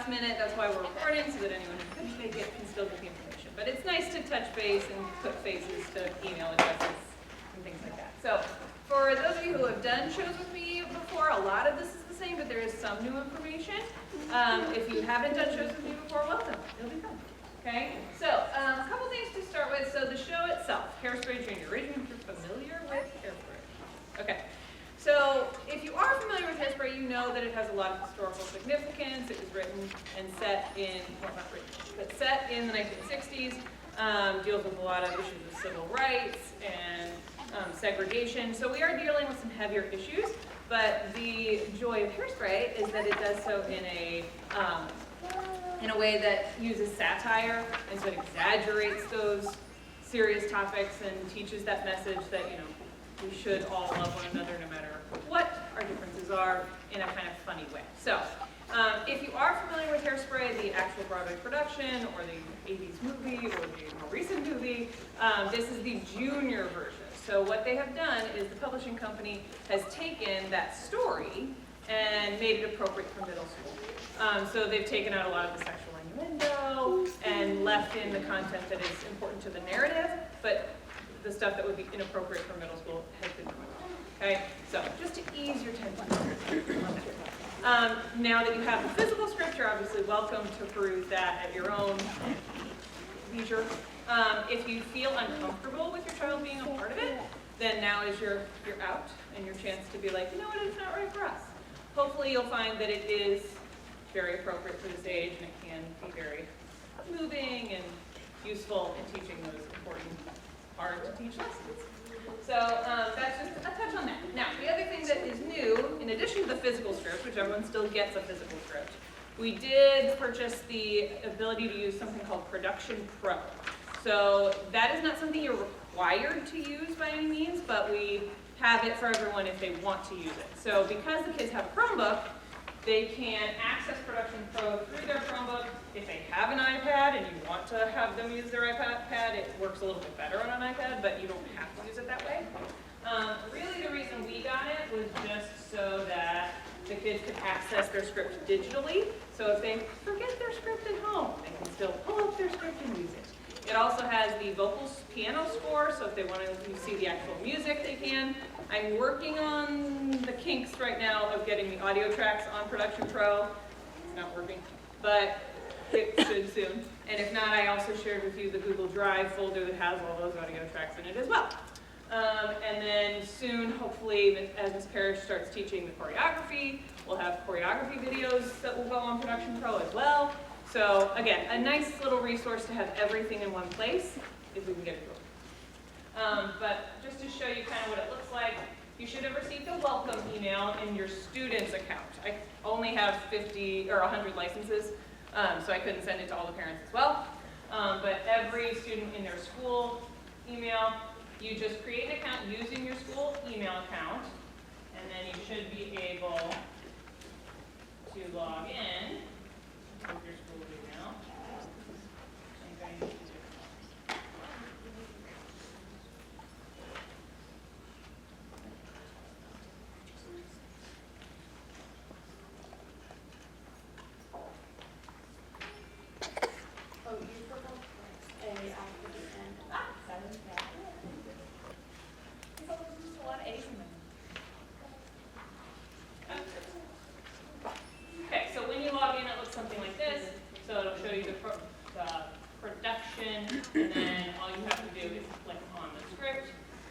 last minute. That's why we're recording, so that anyone who couldn't make it can still get the information. But it's nice to touch base and put faces to email addresses and things like that. So for those of you who have done shows with me before, a lot of this is the same, but there is some new information. If you haven't done shows with me before, welcome. It'll be fun. Okay, so a couple things to start with. So the show itself, Hairspray Junior. Raise me if you're familiar with Hairspray. Okay, so if you are familiar with Hairspray, you know that it has a lot of historical significance. It was written and set in, well, not written, but set in the 1960s. Deals with a lot of issues of civil rights and segregation. So we are dealing with some heavier issues, but the joy of Hairspray is that it does so in a way that uses satire, and so it exaggerates those serious topics and teaches that message that, you know, we should all love one another no matter what our differences are, in a kind of funny way. So if you are familiar with Hairspray, the actual Broadway production or the 80s movie or the more recent movie, this is the junior version. So what they have done is the publishing company has taken that story and made it appropriate for middle school. So they've taken out a lot of the sexual innuendo and left in the content that is important to the narrative, but the stuff that would be inappropriate for middle school has been removed. Okay, so just to ease your tension. Now that you have the physical script, you're obviously welcome to peruse that at your own leisure. If you feel uncomfortable with your child being a part of it, then now is your out and your chance to be like, you know what, it's not right for us. Hopefully you'll find that it is very appropriate for this age, and it can be very moving and useful in teaching those important, hard to teach lessons. So that's just a touch on that. Now, the other thing that is new, in addition to the physical script, which everyone still gets a physical script, we did purchase the ability to use something called Production Pro. So that is not something you're required to use by any means, but we have it for everyone if they want to use it. So because the kids have a Chromebook, they can access Production Pro through their Chromebook. If they have an iPad and you want to have them use their iPad, it works a little bit better on an iPad, but you don't have to use it that way. Really the reason we got it was just so that the kids could access their script digitally. So if they forget their script at home, they can still pull up their script and use it. It also has the vocals piano score, so if they want to see the actual music, they can. I'm working on the kinks right now of getting the audio tracks on Production Pro. It's not working, but it should soon. And if not, I also shared with you the Google Drive folder that has all those audio tracks in it as well. And then soon, hopefully, as Ms. Parrish starts teaching the choreography, we'll have choreography videos that will go on Production Pro as well. So again, a nice little resource to have everything in one place if we can get it going. But just to show you kind of what it looks like, you should have received a welcome email in your student's account. I only have 50 or 100 licenses, so I couldn't send it to all the parents as well. But every student in their school email, you just create an account using your school email account, and then you should be able to log in with your school email. Okay, so when you log in, it looks something like this. So it'll show you the production, and then all you have to do is click on the script,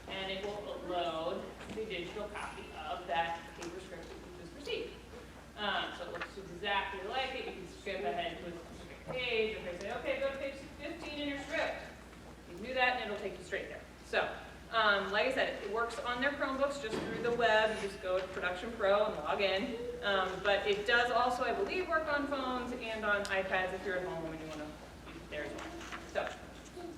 and it will load the digital copy of that paper script that you just received. So it looks exactly like it. You can skip ahead to a specific page, or say, okay, go to page 15 in your script. You can do that, and it'll take you straight there. So, like I said, it works on their Chromebooks just through the web. You just go to Production Pro and log in. But it does also, I believe, work on phones and on iPads if you're at home and you want to use it there as well. So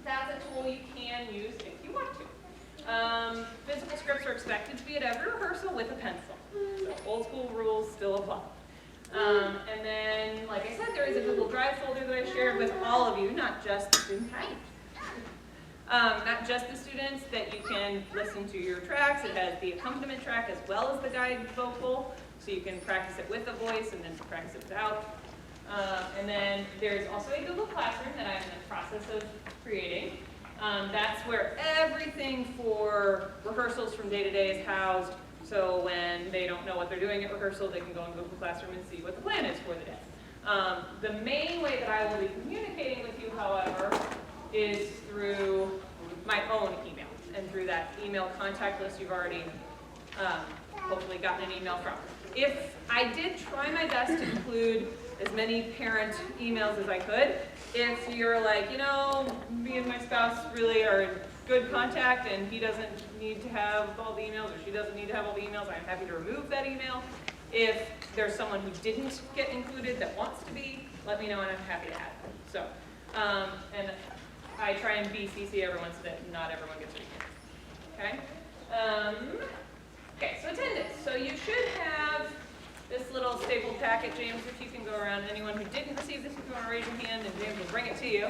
that's a tool you can use if you want to. Physical scripts are expected to be at every rehearsal with a pencil. So old school rules still apply. And then, like I said, there is a Google Drive folder that I shared with all of you, not just the students. Not just the students, that you can listen to your tracks. It has the accompaniment track as well as the guide vocal, so you can practice it with a voice and then practice it without. And then there's also a Google Classroom that I'm in the process of creating. That's where everything for rehearsals from day to day is housed. So when they don't know what they're doing at rehearsal, they can go in Google Classroom and see what the plan is for the day. The main way that I will be communicating with you, however, is through my own email and through that email contact list you've already hopefully gotten an email from. If I did try my best to include as many parent emails as I could, if you're like, you know, me and my spouse really are in good contact and he doesn't need to have all the emails or she doesn't need to have all the emails, I'm happy to remove that email. If there's someone who didn't get included that wants to be, let me know and I'm happy to add them. So, and I try and BCC everyone so that not everyone gets read. Okay? Okay, so attendance. So you should have this little staple packet. James, if you can go around. Anyone who didn't receive this, if you want to raise your hand, and James will bring it to you.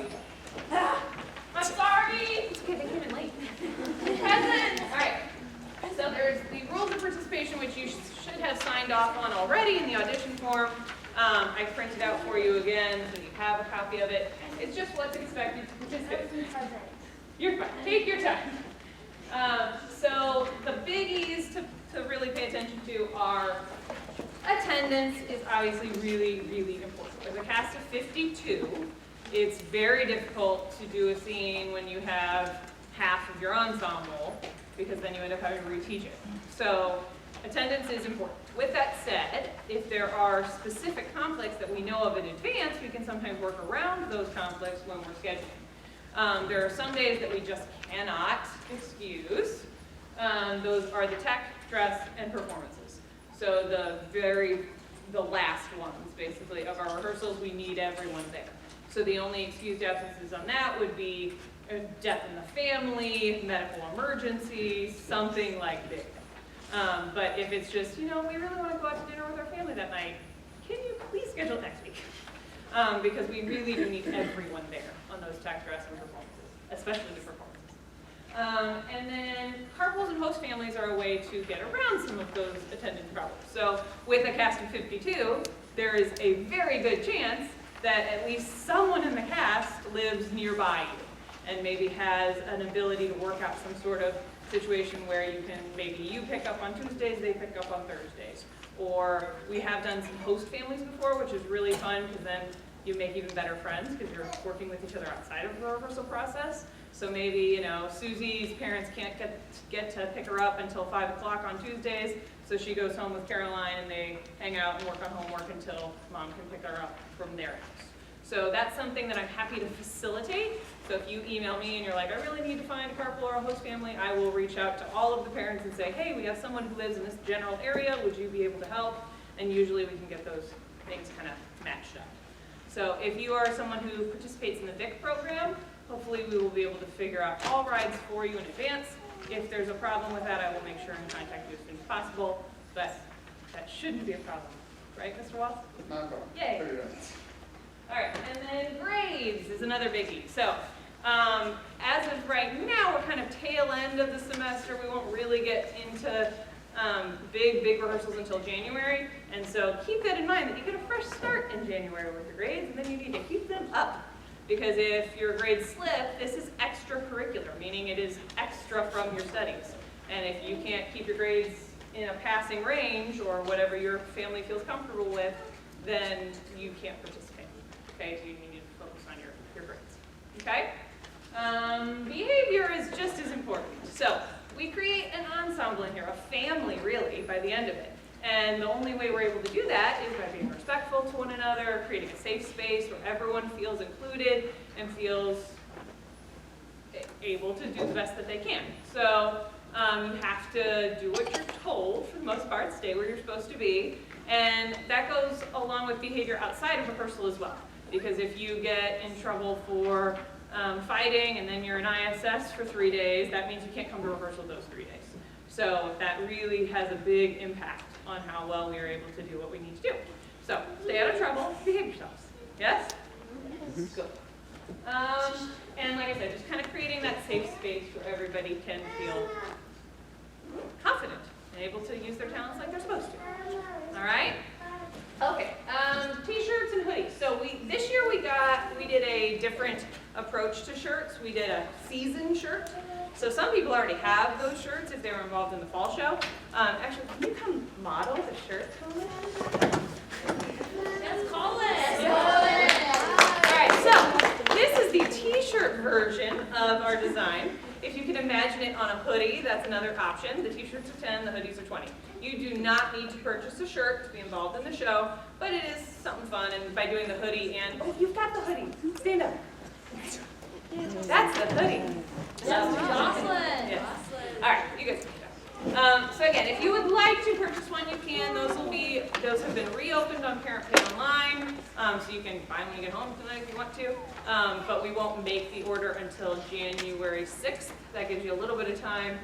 I'm sorry! It's okay, they came in late. Present! All right. So there's the rules of participation, which you should have signed off on already in the audition form. I printed out for you again, so you have a copy of it. It's just what's expected to participate. You're fine. Take your time. So the biggies to really pay attention to are attendance is obviously really, really important. With a cast of 52, it's very difficult to do a scene when you have half of your ensemble, because then you end up having to reteach it. So attendance is important. With that said, if there are specific conflicts that we know of in advance, we can sometimes work around those conflicts when we're scheduling. There are some days that we just cannot excuse. Those are the tech, dress, and performances. So the last ones, basically, of our rehearsals, we need everyone there. So the only excused absences on that would be a death in the family, medical emergency, something like this. But if it's just, you know, we really want to go out to dinner with our family that night, can you please schedule next week? Because we really do need everyone there on those tech, dress, and performances, especially the performances. And then carpools and host families are a way to get around some of those attendance problems. So with a cast of 52, there is a very good chance that at least someone in the cast lives nearby you and maybe has an ability to work out some sort of situation where you can, maybe you pick up on Tuesdays, they pick up on Thursdays. Or we have done some host families before, which is really fun because then you make even better friends because you're working with each other outside of the rehearsal process. So maybe, you know, Susie's parents can't get to pick her up until 5 o'clock on Tuesdays, so she goes home with Caroline and they hang out and work on homework until mom can pick her up from their house. So that's something that I'm happy to facilitate. So if you email me and you're like, I really need to find a carpool or a host family, I will reach out to all of the parents and say, hey, we have someone who lives in this general area, would you be able to help? And usually we can get those things kind of matched up. So if you are someone who participates in the VIC program, hopefully we will be able to figure out all rides for you in advance. If there's a problem with that, I will make sure and contact you as soon as possible, but that shouldn't be a problem. Right, Mr. Walsh? Not a problem. Yay. All right, and then grades is another biggie. So as of right now, we're kind of tail end of the semester. We won't really get into big rehearsals until January. And so keep that in mind that you get a fresh start in January with your grades, and then you need to keep them up. Because if your grades slip, this is extracurricular, meaning it is extra from your studies. And if you can't keep your grades in a passing range or whatever your family feels comfortable with, then you can't participate. Okay, so you need to focus on your grades. Okay? Behavior is just as important. So we create an ensemble in here, a family really, by the end of it. And the only way we're able to do that is by being respectful to one another, creating a safe space where everyone feels included and feels able to do the best that they can. So you have to do what you're told for the most part, stay where you're supposed to be. And that goes along with behavior outside of rehearsal as well. Because if you get in trouble for fighting and then you're in ISS for 3 days, that means you can't come to rehearsal those 3 days. So that really has a big impact on how well we are able to do what we need to do. So stay out of trouble, behave yourselves. Yes? Good. And like I said, just kind of creating that safe space where everybody can feel confident and able to use their talents like they're supposed to. All right? Okay, t-shirts and hoodies. So different approach to shirts. We did a season shirt. So some people already have those shirts if they were involved in the fall show. Actually, can you come model the shirt, Colin? Yes, Colin. All right, so this is the t-shirt version of our design. If you can imagine it on a hoodie, that's another option. The t-shirts are 10, the hoodies are 20. You do not need to purchase a shirt to be involved in the show, but it is something fun, and by doing the hoodie and, oh, you've got the hoodie. Stand up. That's the hoodie. That's Jocelyn. Yes. All right, you guys can do that. So again, if you would like to purchase one, you can. Those have been reopened on Parent Pay Online, so you can buy them when you get home tonight if you want to. But we won't make the order until January 6th. That gives you a little bit of time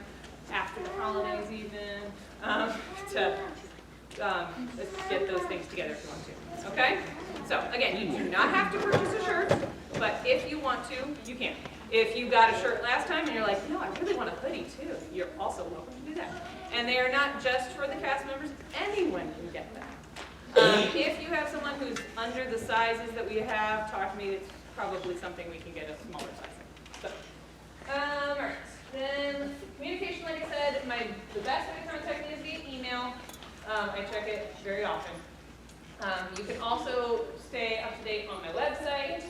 after the holidays even to get those things together if you want to. Okay? So again, you do not have to purchase a shirt, but if you want to, you can. If you got a shirt last time and you're like, no, I really want a hoodie too, you're also welcome to do that. And they are not just for the cast members, anyone can get them. If you have someone who's under the sizes that we have, talk to me, it's probably something we can get a smaller size. So, all right, then communication, like I said, the best way to contact me is via email. I check it very often. You can also stay up to date on my website.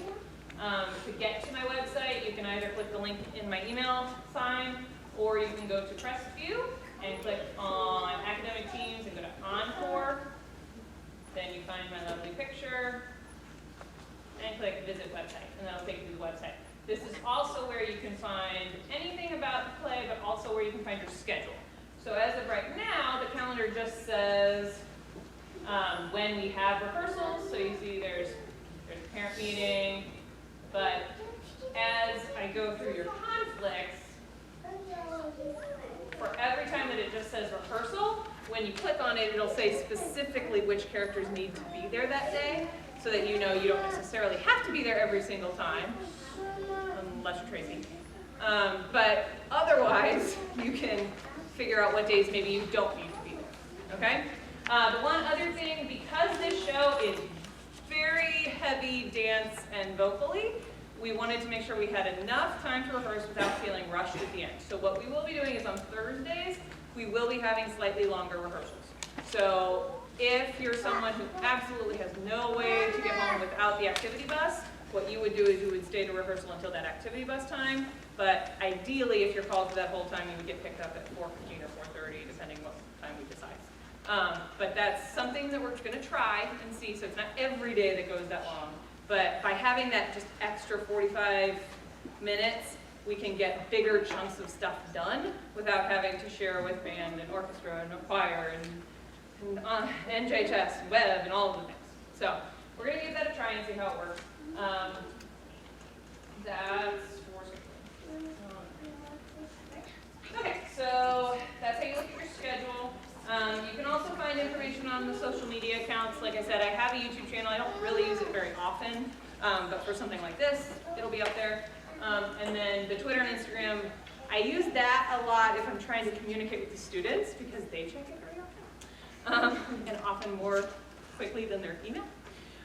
To get to my website, you can either click the link in my email sign, or you can go to Crestview and click on Academic Teams and go to Encore. Then you find my lovely picture and click Visit Website, and that'll take you to the website. This is also where you can find anything about the play, but also where you can find your schedule. So as of right now, the calendar just says when we have rehearsals. So you see there's a parent meeting, but as I go through your conflicts, for every time that it just says rehearsal, when you click on it, it'll say specifically which characters need to be there that day, so that you know you don't necessarily have to be there every single time, unless you're Tracy. But otherwise, you can figure out what days maybe you don't need to be there, okay? The one other thing, because this show is very heavy dance and vocally, we wanted to make sure we had enough time to rehearse without feeling rushed at the end. So what we will be doing is on Thursdays, we will be having slightly longer rehearsals. So if you're someone who absolutely has no way to get home without the activity bus, what you would do is you would stay to rehearsal until that activity bus time. But ideally, if you're called for that whole time, you would get picked up at 4:15 or 4:30, depending what time we decide. But that's something that we're going to try and see. So it's not every day that goes that long. But by having that just extra 45 minutes, we can get bigger chunks of stuff done without having to share with band and orchestra and a choir and NJHS and web and all of the things. So we're going to give that a try and see how it works. That's for okay, so that's how you look at your schedule. You can also find information on the social media accounts. Like I said, I have a YouTube channel. I don't really use it very often, but for something like this, it'll be up there. And then the Twitter and Instagram, I use that a lot if I'm trying to communicate with the students because they check it very often, and often more quickly than their email.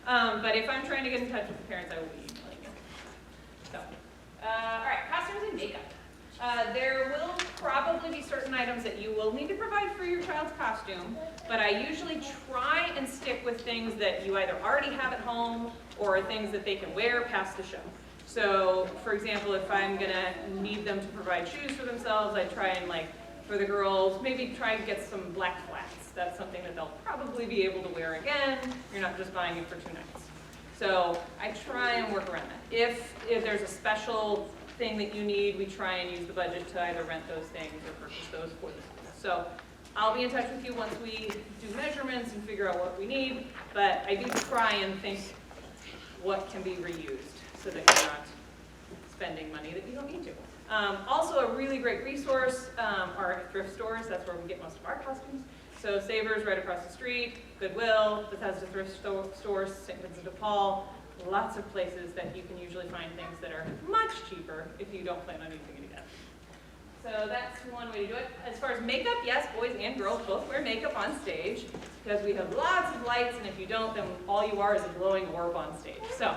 But if I'm trying to get in touch with the parents, I will be emailing you. So, all right, costumes and makeup. There will probably be certain items that you will need to provide for your child's costume, but I usually try and stick with things that you either already have at home or things that they can wear past the show. So, for example, if I'm gonna need them to provide shoes for themselves, I try and, like, for the girls, maybe try and get some black flats. That's something that they'll probably be able to wear again. You're not just buying it for 2 nights. So I try and work around that. If there's a special thing that you need, we try and use the budget to either rent those things or purchase those for the school. So I'll be in touch with you once we do measurements and figure out what we need, but I do try and think what can be reused so that you're not spending money that you don't need to. Also a really great resource are thrift stores. That's where we get most of our costumes. So Savers right across the street, Goodwill, Bethesda thrift stores, St. Vincent de Paul, lots of places that you can usually find things that are much cheaper if you don't plan on using it again. So that's one way to do it. As far as makeup, yes, boys and girls both wear makeup on stage because we have lots of lights, and if you don't, then all you are is a glowing orb on stage. So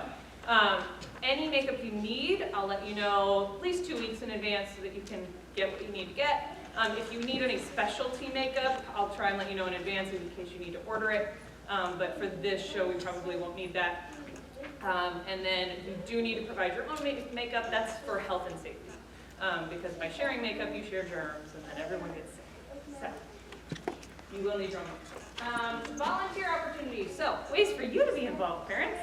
Any makeup you need, I'll let you know at least 2 weeks in advance so that you can get what you need to get. If you need any specialty makeup, I'll try and let you know in advance in case you need to order it. But for this show, we probably won't need that. And then if you do need to provide your own makeup, that's for health and safety. Because by sharing makeup, you share germs, and then everyone gets sick. So you will need your own. Volunteer opportunities. So ways for you to be involved, parents.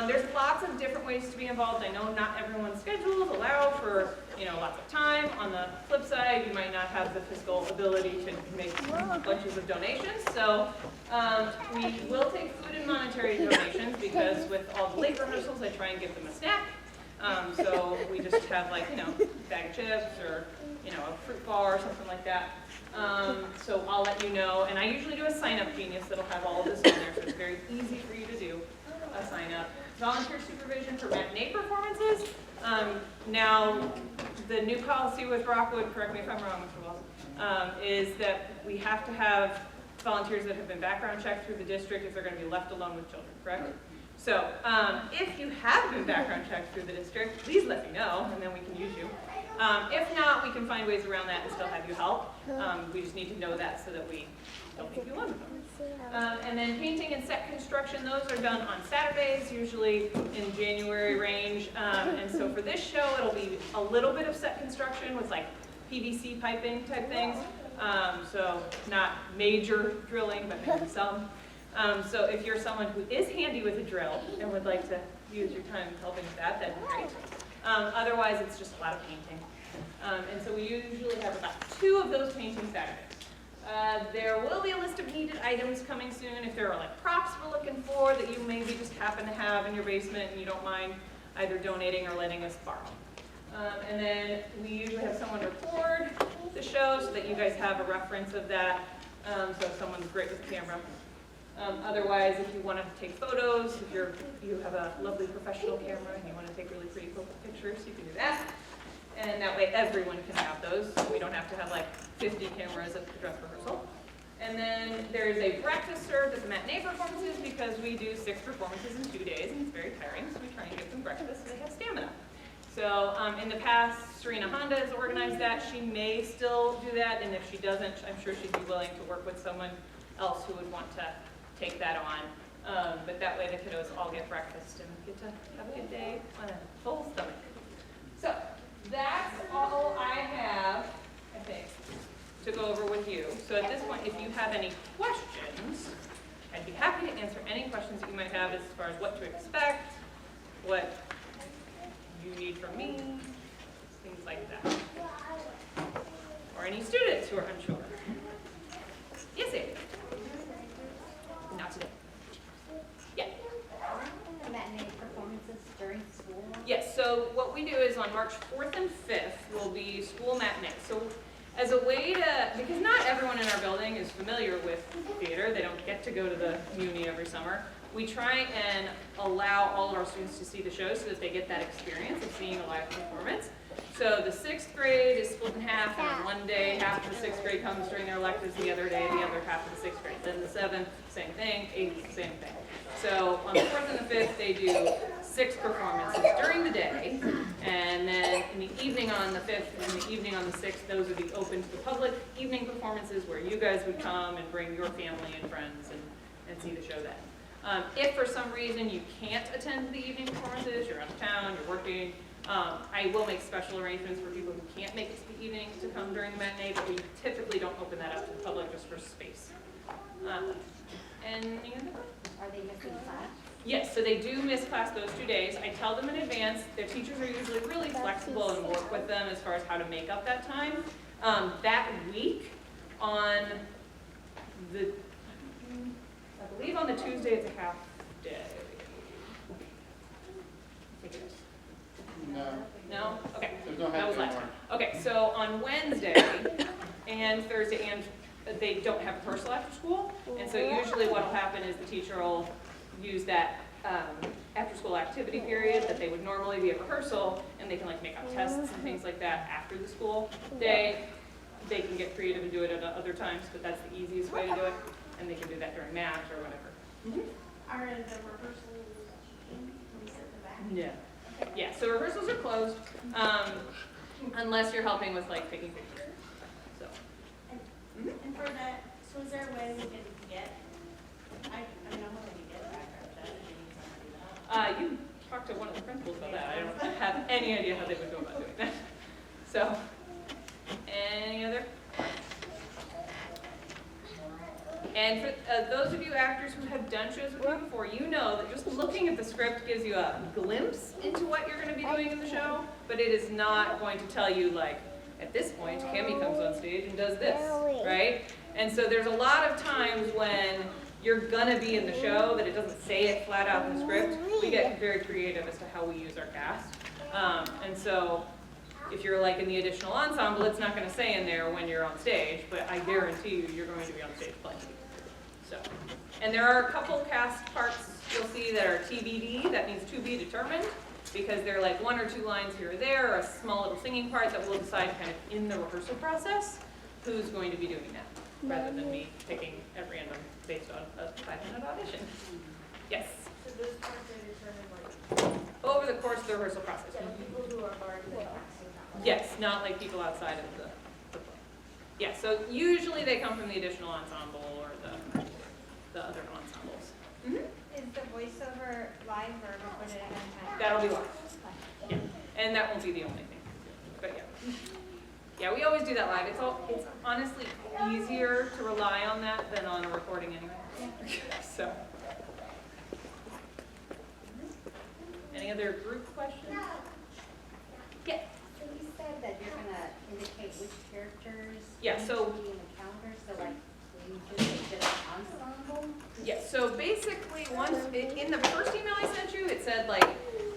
There's lots of different ways to be involved. I know not everyone's schedules allow for lots of time. On the flip side, you might not have the fiscal ability to make bunches of donations. So we will take food and monetary donations because with all the late rehearsals, I try and give them a snack. So we just have like bag of chips or a fruit bar or something like that. So I'll let you know. And I usually do a sign-up Genius that'll have all of this on there, so it's very easy for you to do. Sign up. Volunteer supervision for matinee performances. Now, the new policy with Rockwood, correct me if I'm wrong, Mr. Walls, is that we have to have volunteers that have been background checked through the district if they're going to be left alone with children, correct? So, if you have been background checked through the district, please let me know, and then we can use you. If not, we can find ways around that and still have you help. We just need to know that so that we don't make you alone with them. And then painting and set construction, those are done on Saturdays, usually in January range. And so for this show, it'll be a little bit of set construction with like PVC piping type things. So not major drilling, but maybe some. So if you're someone who is handy with a drill and would like to use your time helping with that, that'd be great. Otherwise, it's just a lot of painting. And so we usually have about 2 of those painting Saturdays. There will be a list of needed items coming soon. If there are like props we're looking for that you maybe just happen to have in your basement and you don't mind either donating or letting us borrow. And then we usually have someone record the show so that you guys have a reference of that. So if someone's great with the camera. Otherwise, if you want to take photos, if you have a lovely professional camera and you want to take really pretty pictures, you can do that. And that way everyone can have those. We don't have to have like 50 cameras at the dress rehearsal. And then there's a breakfast served at the matinee performances because we do 6 performances in 2 days and it's very tiring, so we try and give them breakfast so they have stamina. So in the past, Serena Honda has organized that. She may still do that, and if she doesn't, I'm sure she'd be willing to work with someone else who would want to take that on. But that way the kiddos all get breakfast and get to have a good day on a full stomach. So that's all I have, I think, to go over with you. So at this point, if you have any questions, I'd be happy to answer any questions that you might have as far as what to expect, what you need from me, things like that. Or any students who are unsure. Yes, Amy? Not today. Yeah. Matinee performances during school? Yes, so what we do is on March 4th and 5th will be school matinee. So as a way to, because not everyone in our building is familiar with theater, they don't get to go to the Muni every summer, we try and allow all of our students to see the show so that they get that experience of seeing a live performance. So the 6th grade is split in half, and on one day, half of the 6th grade comes during their electives, the other day, the other half of the 6th grade. Then the 7th, same thing, 8th, same thing. So on the 4th and the 5th, they do 6 performances during the day, and then in the evening on the 5th and the evening on the 6th, those would be open to the public evening performances where you guys would come and bring your family and friends and see the show then. If for some reason you can't attend the evening performances, you're out of town, you're working, I will make special arrangements for people who can't make it to the evening to come during the matinee, but we typically don't open that up to the public just for space. Any other questions? Are they missing class? Yes, so they do miss class those 2 days. I tell them in advance. Their teachers are usually really flexible and work with them as far as how to make up that time. That week on the, I believe on the Tuesday it's a half day. I think it is. No, No? Okay. there's no That half was day last anymore. time. Okay, so on Wednesday and Thursday, and they don't have rehearsal after school, and so usually what'll happen is the teacher will use that after-school activity period that they would normally be at rehearsal, and they can like make up tests and things like that after the school day. They can get creative and do it at other times, but that's the easiest way to do it, and they can do that during math or whatever. Are the rehearsals in, when we sit in the back? Yeah. Yeah, so rehearsals are closed, unless you're helping with like taking pictures. So. And for that, so is there a way we can get, I mean, I'm willing to get a background check if you need somebody to help. You talk to one of the principals about that. I don't have any idea how they would go about doing that. So, any other? And for those of you actors who have done shows with me before, you know that just looking at the script gives you a glimpse into what you're going to be doing in the show, but it is not going to tell you, like, at this point, Cammie comes on stage and does this, right? And so there's a lot of times when you're going to be in the show that it doesn't say it flat out in the script. We get very creative as to how we use our cast. And so if you're like in the additional ensemble, it's not going to say in there when you're on stage, but I guarantee you, you're going to be on stage playing. So, and there are a couple cast parts you'll see that are TBD, that means to be determined, because they're like 1 or 2 lines here or there, or a small little singing part that we'll decide kind of in the rehearsal process who's going to be doing that, rather than me picking at random based on a 5-minute audition. Yes? So those parts are determined like, Over the course of the rehearsal process. yeah, people who are already in the class, so not like. Yes, not like people outside of the play. Yeah, so usually they come from the additional ensemble or the other ensembles. Is the voiceover live or recorded at any time? That'll be live. Yeah, and that won't be the only thing. But yeah. Yeah, we always do that live. It's honestly easier to rely on that than on a recording anyway. So. Any other group questions? Yeah. So you said that you're gonna indicate which characters. Yeah, so- need to be in the calendar, so like, will you just make just an ensemble? Yes, so basically, in the first email I sent you, it said like,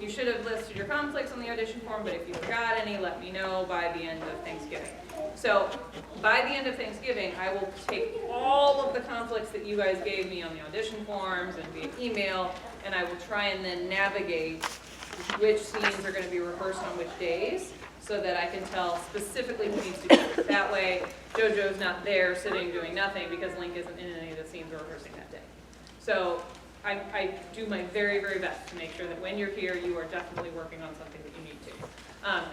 you should have listed your conflicts on the audition form, but if you forgot any, let me know by the end of Thanksgiving. So, by the end of Thanksgiving, I will take all of the conflicts that you guys gave me on the audition forms and via email, and I will try and then navigate which scenes are gonna be rehearsed on which days, so that I can tell specifically who needs to be there. That way, JoJo's not there sitting doing nothing because Link isn't in any of the scenes we're rehearsing that day. So I do my very, very best to make sure that when you're here, you are definitely working on something that you need to.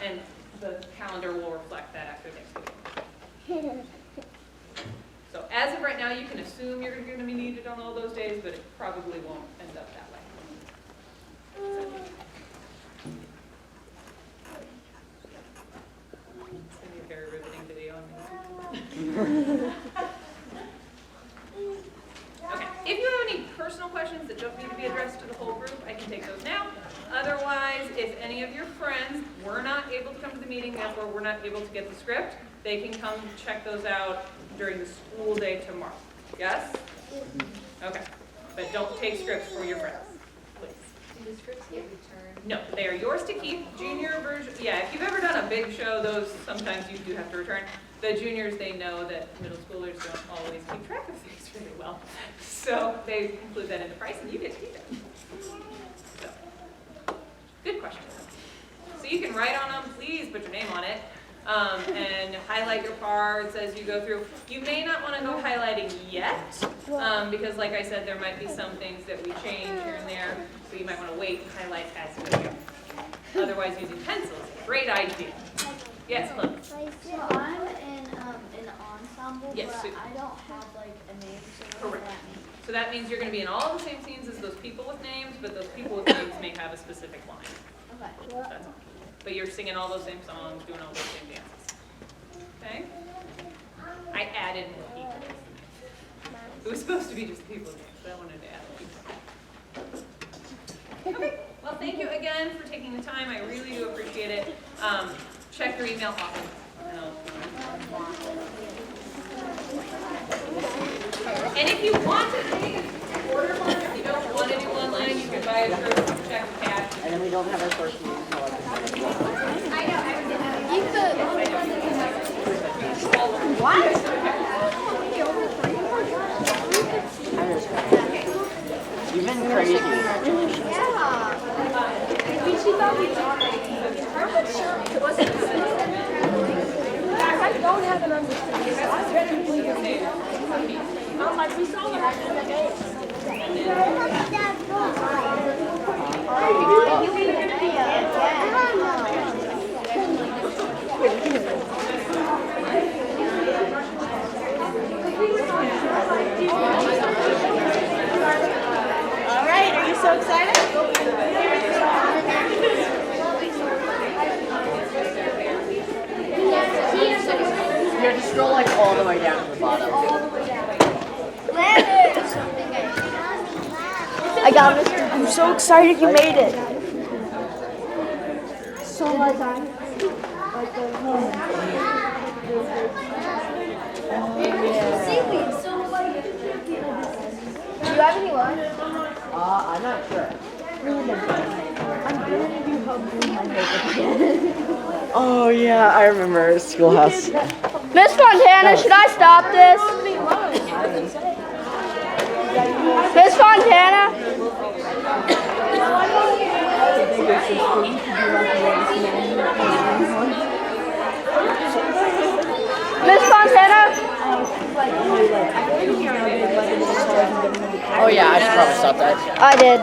And the calendar will reflect that after Thanksgiving. So as of right now, you can assume you're going to be needed on all those days, but it probably won't end up that way. It's going to be a very riveting video on me. Okay, if you have any personal questions that don't need to be addressed to the whole group, I can take those now. Otherwise, if any of your friends were not able to come to the meeting, therefore were not able to get the script, they can come check those out during the school day tomorrow. Yes? Okay, but don't take scripts for your friends, please. Do the scripts get returned? No, they are yours to keep. Junior version, yeah, if you've ever done a big show, those sometimes you do have to return. The juniors, they know that middle schoolers don't always keep track of things really well. So they include that in the price and you get to keep it. So, good question. So you can write on them, please put your name on it, and highlight your parts as you go through. You may not want to go highlighting yet, because like I said, there might be some things that we change here and there, so you might want to wait and highlight as you go. Otherwise, using pencils, great idea. Yes, look. So I'm in an ensemble, Yes, but so- I don't have like a name, so what does Correct. that mean? So that means you're going to be in all the same scenes as those people with names, but those people with names may have a specific line. Okay. That's all. But you're singing all those same songs, doing all those same dances. Okay? I added more people. It was supposed to be just people names, but I wanted to add people. Okay. Well, thank you again for taking the time. I really do appreciate it. Check your email often. And if you want to take an order one, if you don't want to do online, you can buy a shirt, check with cash. And then we don't have our first meeting until like You could. You've been crazy. Yeah. I don't have an understanding. I read it. I'm like, we saw what happened in the game. All right, are you so excited? You have to scroll like all the way down to the bottom. I got it. I'm so excited you made it. So was I. Do you have any lunch? I'm not sure. Oh yeah, I remember Schoolhouse. Miss Fontana, should I stop this? Miss Fontana? Miss Fontana? Oh yeah, I should probably stop that. I did.